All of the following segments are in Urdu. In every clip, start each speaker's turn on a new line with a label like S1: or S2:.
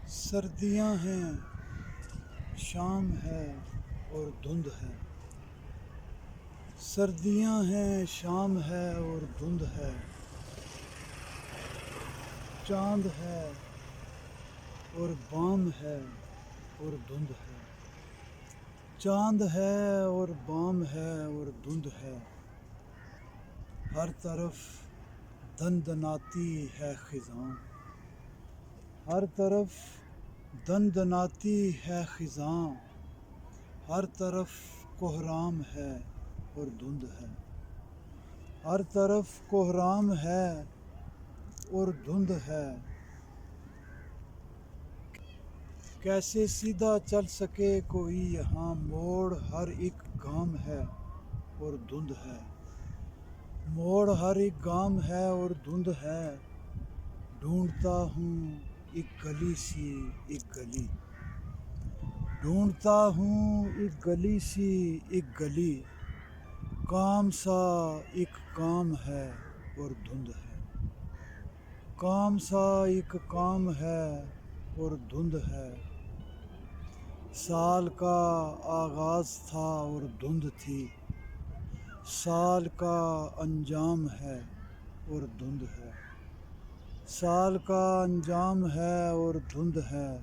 S1: سردیاں ہیں، شام ہے اور دھند ہے۔ سردیاں ہیں، شام ہے اور دھند ہے۔ چاند ہے اور بام ہے اور دھند ہے۔ چاند ہے اور بام ہے اور دھند ہے۔ ہر طرف دندناتی ہے خزاں، ہر طرف دندناتی ہے خزاں۔ ہر طرف کہرام ہے اور دھند ہے۔ ہر طرف کہرام ہے اور دھند ہے۔ کیسے سیدھا چل سکے کوئی یہاں، موڑ ہر ایک گام ہے اور دھند ہے۔ موڑ ہر ایک گام ہے اور دھند ہے۔ ڈھونڈتا ہوں ایک گلی سی ایک گلی، ڈھونڈتا ہوں ایک گلی سی ایک گلی۔ کام سا ایک کام ہے اور دھند ہے۔ کام سا ایک کام ہے اور دھند ہے۔ سال کا آغاز تھا اور دھند تھی، سال کا انجام ہے اور دھند ہے۔ سال کا انجام ہے اور دھند ہے۔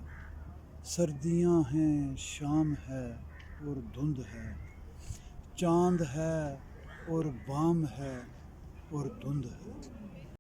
S1: سردیاں ہیں، شام ہے اور دھند ہے۔ چاند ہے اور بام ہے اور دھند ہے۔